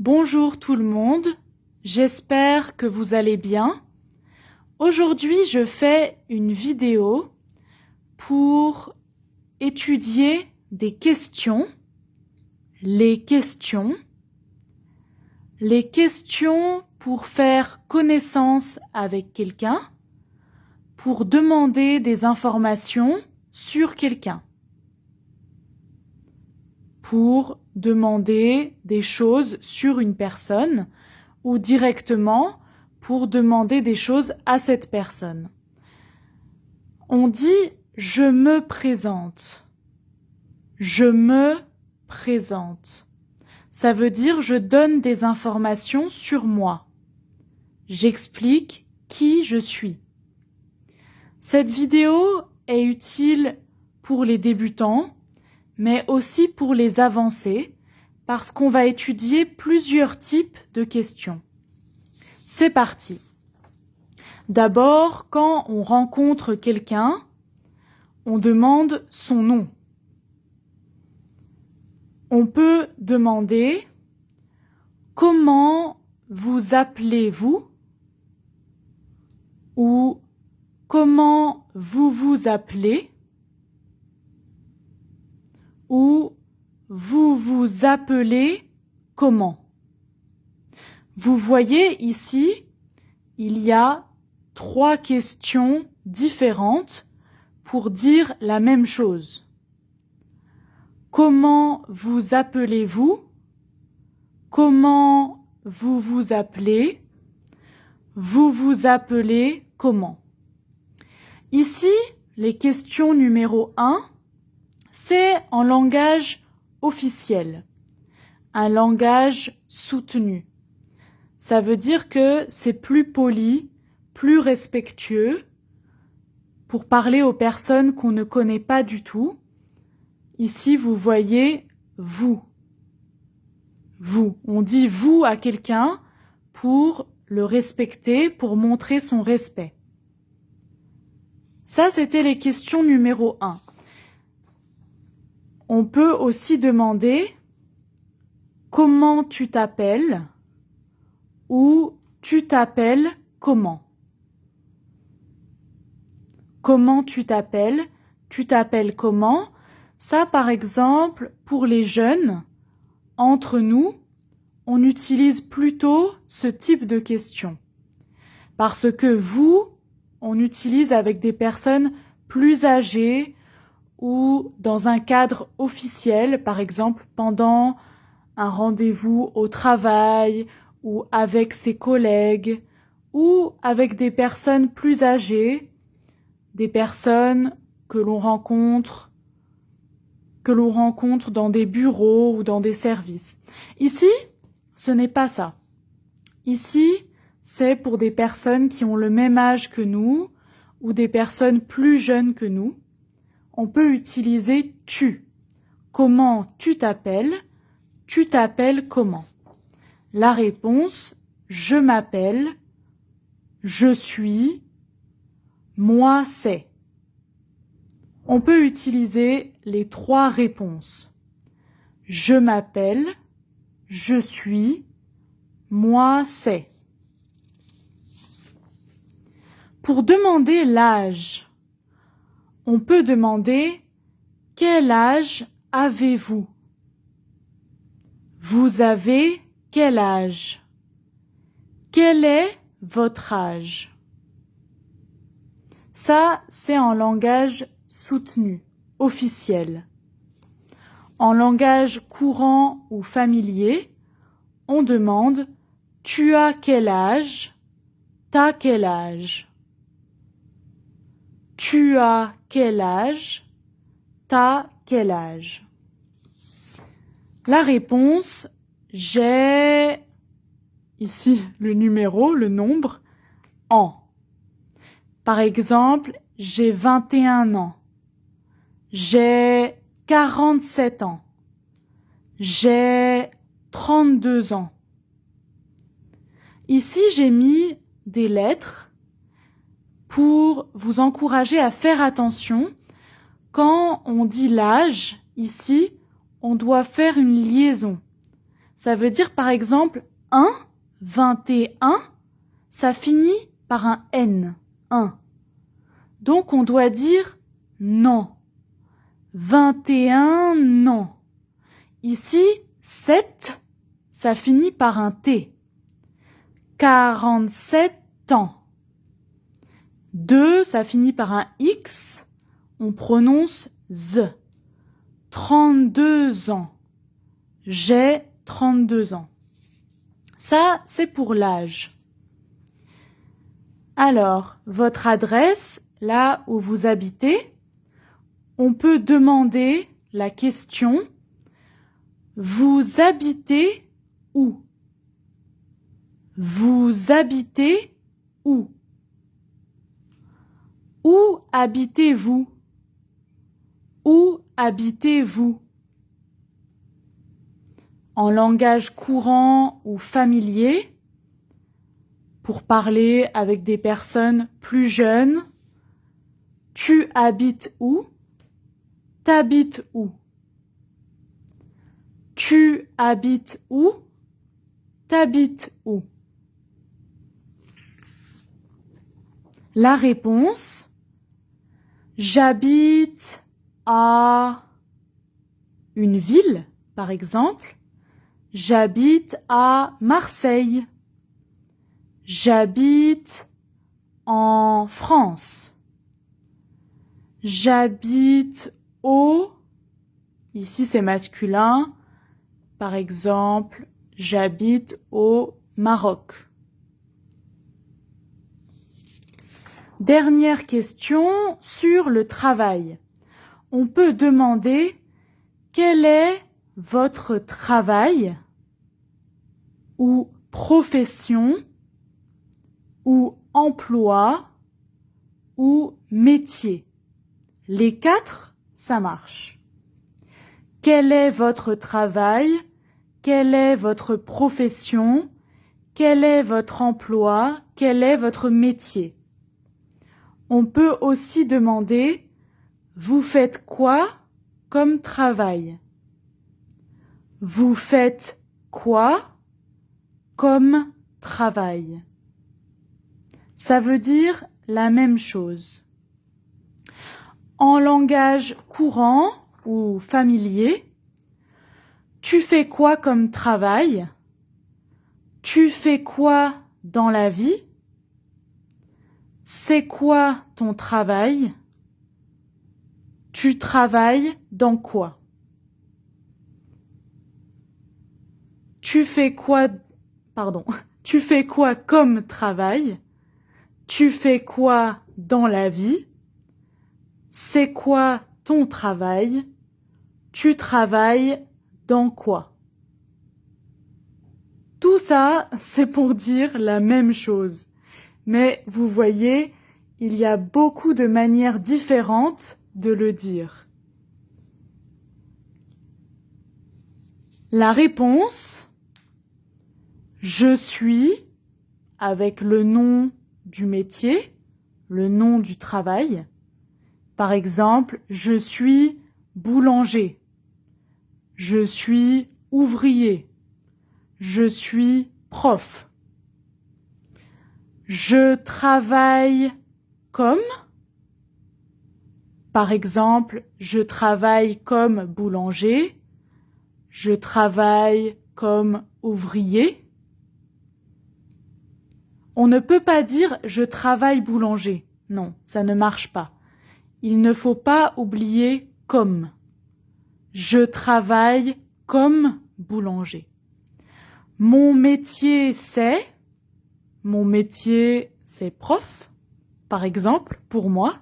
Bonjour tout le monde, j'espère que vous allez bien. Aujourd'hui, je fais une vidéo pour étudier des questions, les questions pour faire connaissance avec quelqu'un, pour demander des informations sur quelqu'un, pour demander des choses sur une personne ou directement pour demander des choses à cette personne. On dit « je me présente ». Je me présente. Ça veut dire je donne des informations sur moi. J'explique qui je suis. Cette vidéo est utile pour les débutants, mais aussi pour les avancés, parce qu'on va étudier plusieurs types de questions. C'est parti. D'abord, quand on rencontre quelqu'un, on demande son nom. On peut demander « Comment vous appelez-vous » ou « Comment vous vous appelez » ou « Vous vous appelez comment ?» Vous voyez ici, il y a 3 questions différentes pour dire la même chose. Comment vous appelez-vous? Comment vous vous appelez? Vous vous appelez comment? Ici, les questions numéro 1, c'est en langage officiel, un langage soutenu. Ça veut dire que c'est plus poli, plus respectueux pour parler aux personnes qu'on ne connaît pas du tout. Ici, vous voyez « vous ». Vous. On dit « vous » à quelqu'un pour le respecter, pour montrer son respect. Ça, c'était les questions numéro 1. On peut aussi demander « Comment tu t'appelles » ou « Tu t'appelles comment ?» Comment tu t'appelles? Tu t'appelles comment? Ça, par exemple, pour les jeunes, entre nous, on utilise plutôt ce type de question. Parce que vous, on utilise avec des personnes plus âgées ou dans un cadre officiel, par exemple pendant un rendez-vous au travail ou avec ses collègues ou avec des personnes plus âgées, des personnes que l'on rencontre dans des bureaux ou dans des services. Ici, ce n'est pas ça. Ici, c'est pour des personnes qui ont le même âge que nous ou des personnes plus jeunes que nous. On peut utiliser « tu ». Comment tu t'appelles? Tu t'appelles comment? La réponse, je m'appelle, je suis, moi c'est. On peut utiliser les 3 réponses. Je m'appelle, je suis, moi c'est. Pour demander l'âge, on peut demander « Quel âge avez-vous » Vous avez quel âge? Quel est votre âge? Ça, c'est en langage soutenu, officiel. En langage courant ou familier, on demande « Tu as quel âge? T'as quel âge? » Tu as quel âge? T'as quel âge? La réponse, j'ai, ici le numéro, le nombre, ans. Par exemple, j'ai 21 ans. J'ai 47 ans. J'ai 32 ans. Ici, j'ai mis des lettres pour vous encourager à faire attention. Quand on dit l'âge, ici, on doit faire une liaison. ça veut dire par exemple 1, 21, ça finit par un N, 1. Donc on doit dire non. 21, non. Ici, 7, ça finit par un T. 47 ans. 2, ça finit par un X, on prononce Z. 32 ans. J'ai 32 ans. Ça, c'est pour l'âge. Alors, votre adresse, là où vous habitez, on peut demander la question « Vous habitez où ?» Vous habitez où? Où habitez-vous? Où habitez-vous? En langage courant ou familier, pour parler avec des personnes plus jeunes, tu habites où? T'habites où? Tu habites où? T'habites où? La réponse: j'habite à une ville, par exemple. J'habite à Marseille. J'habite en France. J'habite au... Ici, c'est masculin. Par exemple, j'habite au Maroc. Dernière question sur le travail. On peut demander quel est votre travail ou profession ou emploi ou métier. Les 4, ça marche. Quel est votre travail? Quelle est votre profession? Quel est votre emploi? Quel est votre métier? On peut aussi demander « Vous faites quoi comme travail ?» Vous faites quoi comme travail? Ça veut dire la même chose. En langage courant ou familier, tu fais quoi comme travail? Tu fais quoi dans la vie? C'est quoi ton travail? Tu travailles dans quoi? Tu fais quoi comme travail? Tu fais quoi dans la vie? C'est quoi ton travail? Tu travailles dans quoi? Tout ça, c'est pour dire la même chose. Mais vous voyez, il y a beaucoup de manières différentes de le dire. La réponse: je suis, avec le nom du métier, le nom du travail. Par exemple, je suis boulanger. Je suis ouvrier. Je suis prof. Je travaille comme. Par exemple, je travaille comme boulanger. Je travaille comme ouvrier. On ne peut pas dire je travaille boulanger. Non, ça ne marche pas. Il ne faut pas oublier comme. Je travaille comme boulanger. Mon métier c'est prof, par exemple, pour moi.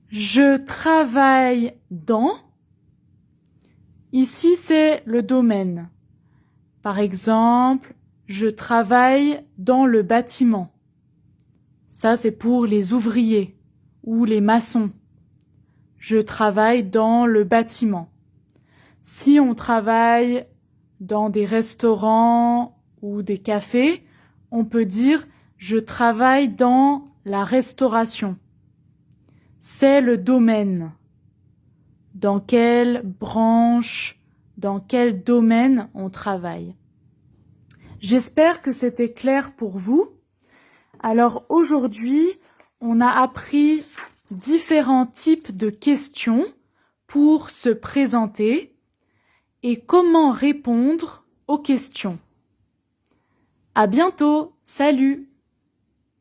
Je travaille dans. Ici, c'est le domaine. Par exemple, je travaille dans le bâtiment. Ça, c'est pour les ouvriers ou les maçons. Je travaille dans le bâtiment. Si on travaille dans des restaurants ou des cafés, on peut dire « je travaille dans la restauration ». C'est le domaine. Dans quelle branche dans quel domaine on travaille. J'espère que c'était clair pour vous. Alors aujourd'hui, on a appris différents types de questions pour se présenter et comment répondre aux questions. À bientôt, salut!